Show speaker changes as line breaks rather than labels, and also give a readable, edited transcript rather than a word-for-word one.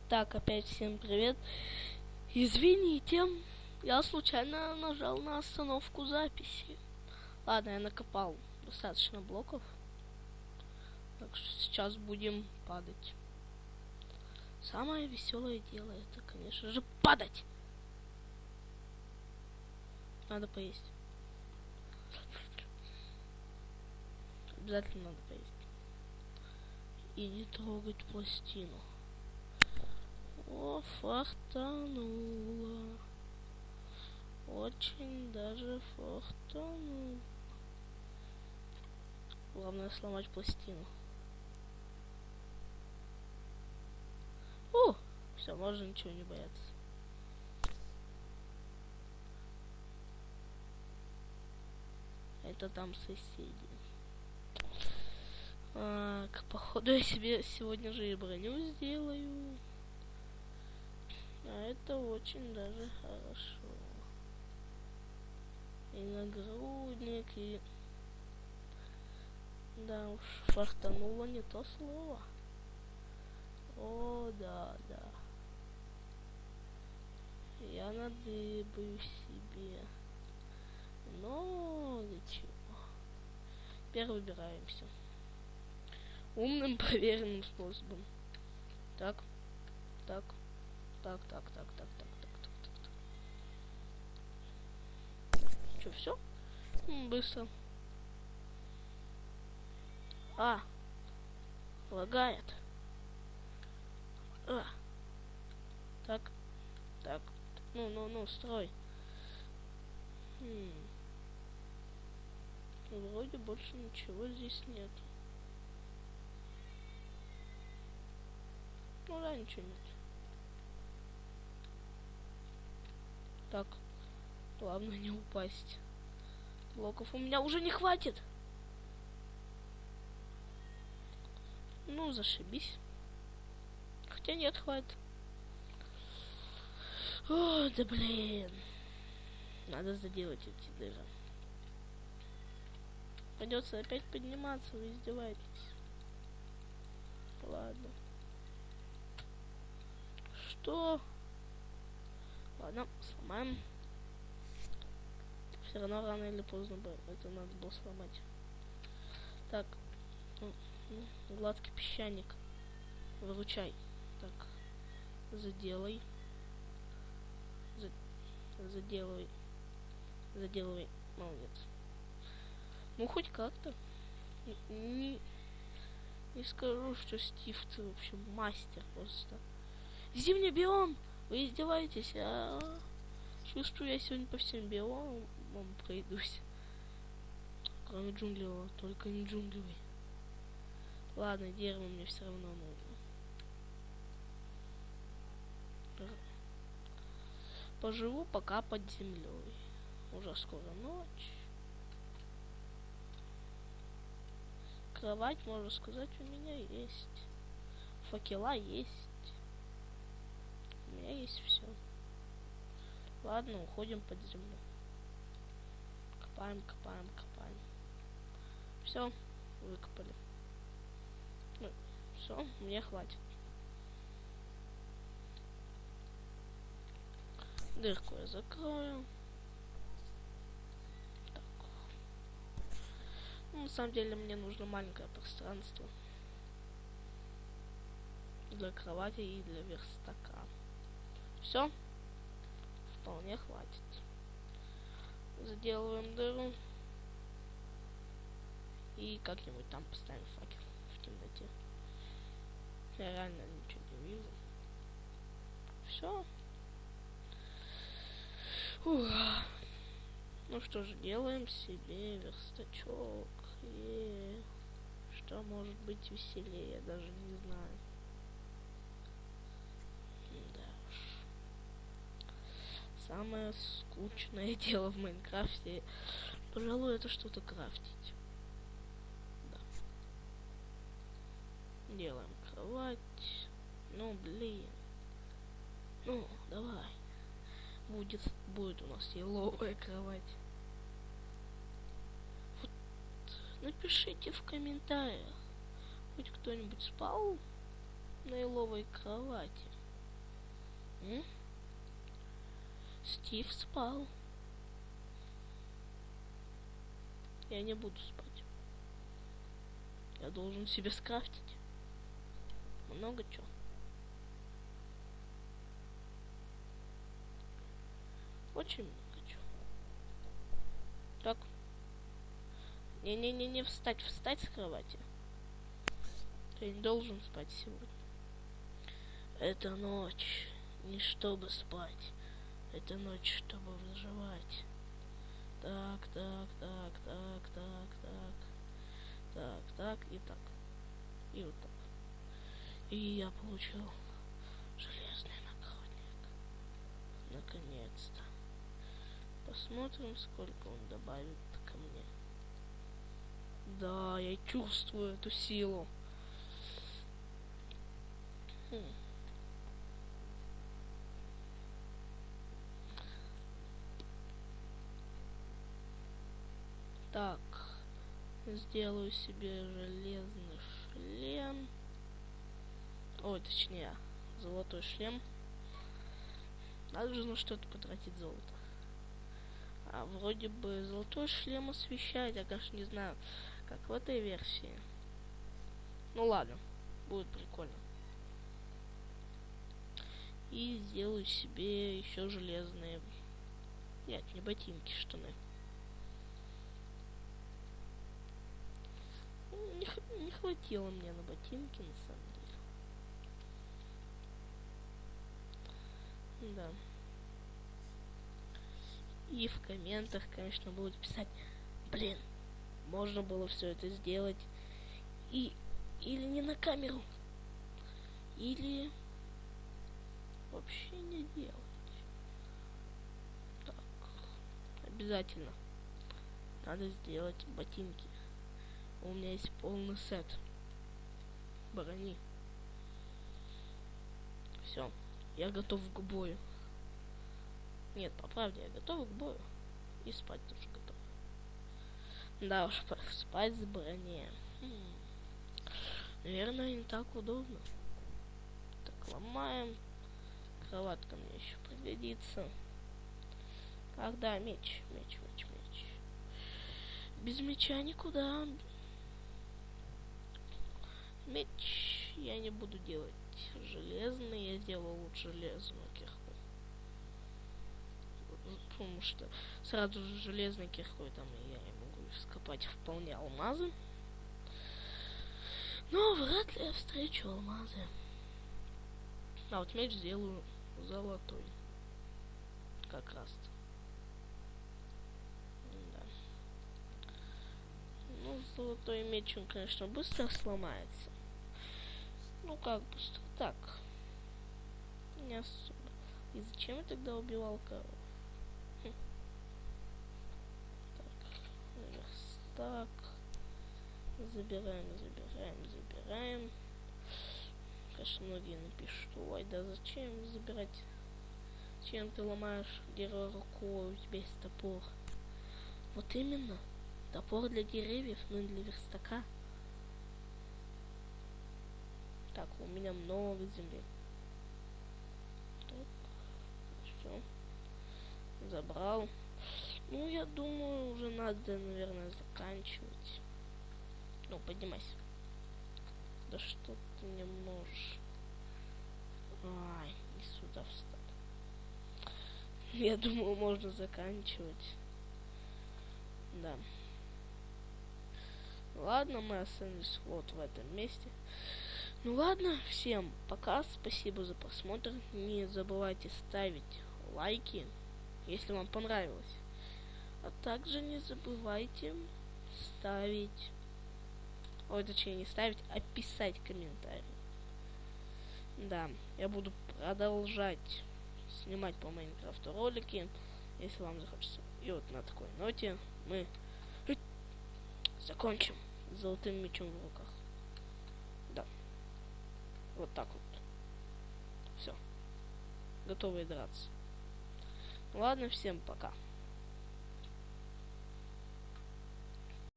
Так, опять всем привет. Извините, я случайно нажал на остановку записи. Ладно, я накопал достаточно блоков. Так что сейчас будем падать. Самое веселое дело это, конечно же, падать. Надо поесть. Обязательно надо поесть. И не трогать пластину. О, фартануло. Очень даже фартануло. Главное сломать пластину. О, все, можно ничего не бояться. Это там соседи. Походу я себе сегодня же и броню сделаю. А это очень даже хорошо. И нагрудник, и... Да уж, фартануло не то слово. О, да. Я надыбаю себе. Но ничего. Теперь выбираемся. Умным проверенным способом. Так. Что, все? Быстро. Лагает. Так. Ну, строй. Вроде больше ничего здесь нет. Ну да, ничего нет. Так. Главное не упасть. Блоков у меня уже не хватит. Ну, зашибись. Хотя нет, хватит. О, да блин. Надо заделать эти дыры. Придется опять подниматься, вы издеваетесь. Ладно. Что? Ладно, сломаем. Все равно рано или поздно бы это надо было сломать. Так. Гладкий песчаник. Выручай. Так. Заделай. Заделывай. Молодец. Ну, хоть как-то. Не скажу, что Стив, ты вообще мастер просто. Зимний биом! Вы издеваетесь? Чувствую, я сегодня по всем биомам пройдусь. Кроме джунглевого, только не джунглевый. Ладно, дерево мне все равно нужно. Поживу пока под землей. Уже скоро ночь. Кровать, можно сказать, у меня есть. Факела есть. У меня есть все. Ладно, уходим под землю. Копаем. Все, выкопали. Ну, все, мне хватит. Дырку я закрою. Так. Ну, на самом деле мне нужно маленькое пространство. Для кровати и для верстака. Все. Вполне хватит. Заделываем дыру. И как-нибудь там поставим факел в темноте. Я реально ничего не вижу. Все. Ну что же, делаем себе верстачок. И что может быть веселее, я даже не знаю. Да уж. Самое скучное дело в Майнкрафте, пожалуй, это что-то крафтить. Да. Делаем кровать. Ну, блин. Ну, давай. Будет у нас еловая кровать. Вот, напишите в комментариях, хоть кто-нибудь спал на еловой кровати. М? Стив спал. Я не буду спать. Я должен себе скрафтить много чего. Очень много чего. Так. Не-не-не-не, встать с кровати. Ты не должен спать сегодня. Это ночь не чтобы спать. Это ночь, чтобы выживать. Так. Так и так. И вот так. И я получил железный нагрудник. Наконец-то. Посмотрим, сколько он добавит ко мне. Да, я чувствую эту силу. Так, сделаю себе железный шлем. Ой, точнее, золотой шлем. Надо же на что-то потратить золото. А вроде бы золотой шлем освещает, я, конечно, не знаю, как в этой версии. Ну ладно, будет прикольно. И сделаю себе еще железные... Нет, не ботинки, штаны. Не хватило мне на ботинки, на самом деле. Да. И в комментах, конечно, будут писать: блин, можно было все это сделать. Или не на камеру. Или вообще не делать. Так. Обязательно надо сделать ботинки. У меня есть полный сет брони. Все, я готов к бою. Нет, по правде, я готов к бою. И спать тоже готов. Да уж, спать с броней. Наверное, не так удобно. Так, ломаем. Кроватка мне еще пригодится. Ах да, меч. Без меча никуда. Меч я не буду делать железный, я сделаю лучше железную кирку. Потому что сразу же железной киркой там я не могу скопать вполне алмазы. Но вряд ли я встречу алмазы. А вот меч сделаю золотой. Как раз-то. Да. Ну, золотой меч, он, конечно, быстро сломается. Ну, как быстро? Так. Не особо. И зачем я тогда убивал корову? Так. Забираем. Конечно, многие напишут: ой, да зачем забирать? Чем ты ломаешь дерево рукой, у тебя есть топор. Вот именно. Топор для деревьев, но не для верстака. Так, у меня много земли. Так, все. Забрал. Ну, я думаю, уже надо, наверное, заканчивать. Ну, поднимайся. Да что ты не можешь? Ай, не сюда встал. Я думаю, можно заканчивать. Да. Ладно, мы остановимся вот в этом месте. Ну ладно, всем пока, спасибо за просмотр. Не забывайте ставить лайки, если вам понравилось. А также не забывайте ставить... Ой, точнее, не ставить, а писать комментарии. Да, я буду продолжать снимать по Майнкрафту ролики, если вам захочется. И вот на такой ноте мы закончим с золотым мечом в руках. Да. Вот так вот. Все. Готовы драться. Ладно, всем пока.